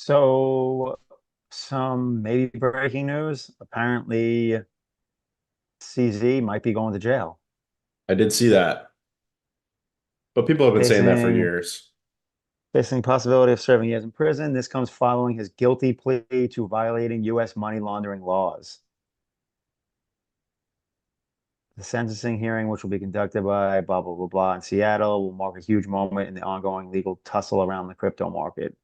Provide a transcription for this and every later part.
So, some maybe breaking news. Apparently, CZ might be going to jail, I did see that, but people have been saying that for facing years. facing possibility of serving years in prison. This comes following his guilty plea to violating U.S. money laundering laws. The sentencing hearing, which will be conducted by blah blah blah blah in Seattle, will mark a huge moment in the ongoing legal tussle around the crypto market.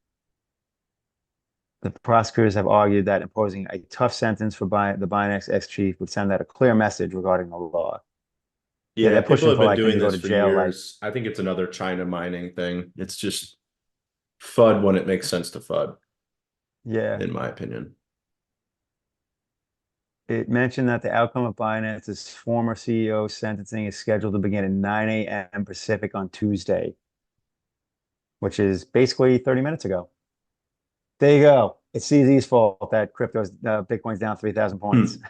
The prosecutors have argued that imposing a tough sentence for the Binance ex-chief would send out a clear message regarding the law. Yeah, Yeah, they're people pushing have for been like him doing to go this to for jail like years. I think it's another China mining thing. It's just FUD when it makes sense to FUD, yeah. in my opinion. It mentioned that the outcome of Binance's former CEO sentencing is scheduled to begin at 9 a.m. Pacific on Tuesday, which is basically 30 minutes ago. There you go. It's CZ's fault that Bitcoin's down 3,000 points. Hmm.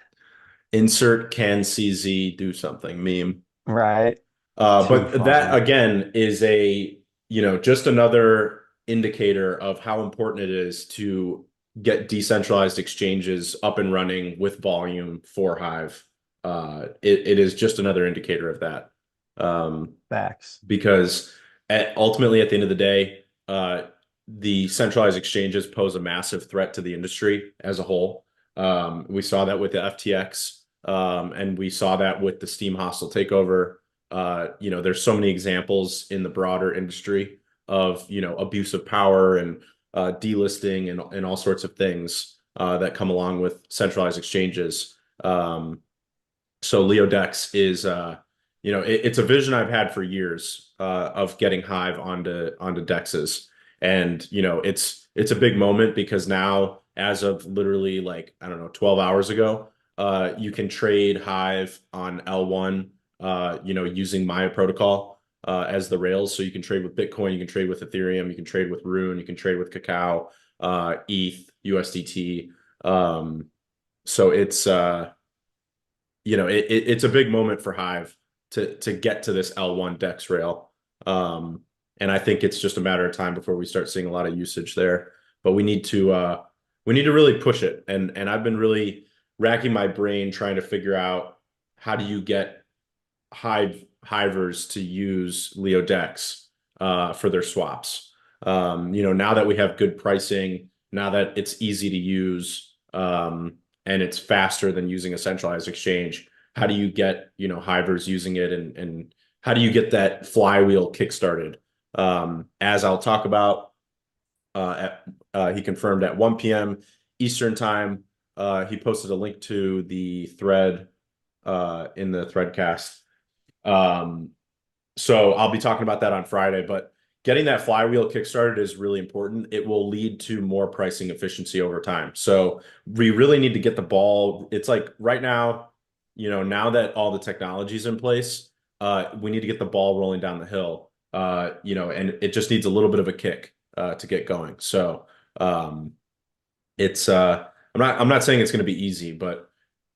Insert can CZ do something meme. Right. Too But that funny. again is just another indicator of how important it is to get decentralized exchanges up and running with volume for Hive. It is just another indicator of that. Um, Facts. because ultimately at the end of the day, the centralized exchanges pose a massive threat to the industry as a whole. We saw that with the FTX, and we saw that with the Steam hostile takeover. There's so many examples in the broader industry of, abuse of power and delisting and all sorts of things that come along with centralized exchanges. So LeoDex is it's a vision I've had for years of getting Hive onto DEXs. And it's a big moment because now, as of literally like, I don't know, 12 hours ago, you can trade Hive on L1 using Maya protocol as the rails. So you can trade with Bitcoin, you can trade with Ethereum, you can trade with Rune, you can trade with Cacao, ETH, USDT. So it's a big moment for Hive to get to this L1 Dex rail. Um, and I think it's just a matter of time before we start seeing a lot of usage there. But we need to really push it. And I've been really racking my brain trying to figure out how do you get Hivers to use LeoDex for their swaps. Now that we have good pricing, now that it's easy to use, and it's faster than using a centralized exchange, how do you get, Hivers using it and how do you get that flywheel kickstarted? As I'll talk about, he confirmed at 1 p.m. Eastern time. He posted a link to the thread in the threadcast. um, so I'll be talking about that on Friday, but getting that flywheel kickstarted is really important. It will lead to more pricing efficiency over time. So we really need to get the ball. It's like right now, now that all the technology is in place, we need to get the ball rolling down the hill. And it just needs a little bit of a kick to get going. So um, it's I'm not saying it's going to be easy, but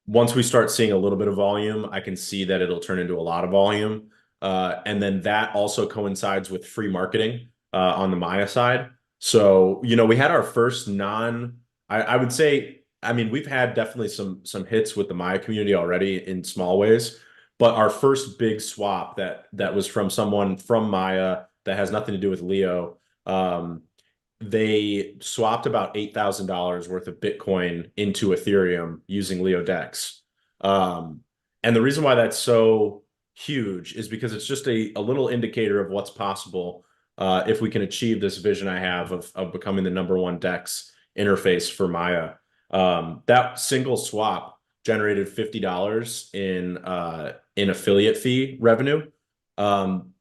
once we start seeing a little bit of volume, I can see that it'll turn into a lot of volume. And then that also coincides with free marketing on the Maya side. So, we had our first I would say, I mean, we've had definitely some hits with the Maya community already in small ways, but our first big swap that was from someone from Maya that has nothing to do with Leo. They swapped about $8,000 worth of Bitcoin into Ethereum using LeoDex. Um, and the reason why that's so huge is because it's just a little indicator of what's possible if we can achieve this vision I have of becoming the number one DEX interface for Maya. That single swap generated $50 in affiliate fee revenue. Um,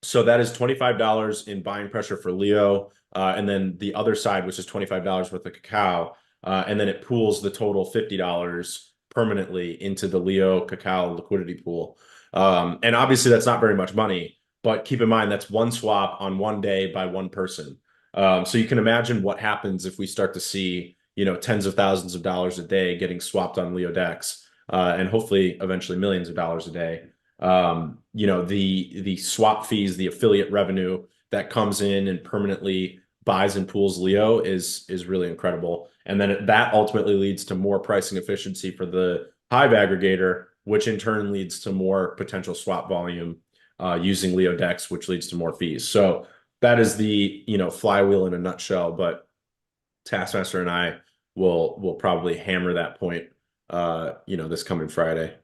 so that is $25 in buying pressure for Leo. And then the other side, which is $25 worth of cacao. And then it pools the total $50 permanently into the Leo cacao liquidity pool. And obviously that's not very much money, but keep in mind that's one swap on one day by one person. So you can imagine what happens if we start to see, tens of thousands of dollars a day getting swapped on LeoDex, and hopefully eventually millions of dollars a day. The swap fees, the affiliate revenue that comes in and permanently buys and pools Leo is really incredible. And then that ultimately leads to more pricing efficiency for the Hive aggregator, which in turn leads to more potential swap volume using LeoDex, which leads to more fees. So that is the flywheel in a nutshell. But Taskmaster and I will probably hammer that point this coming Friday.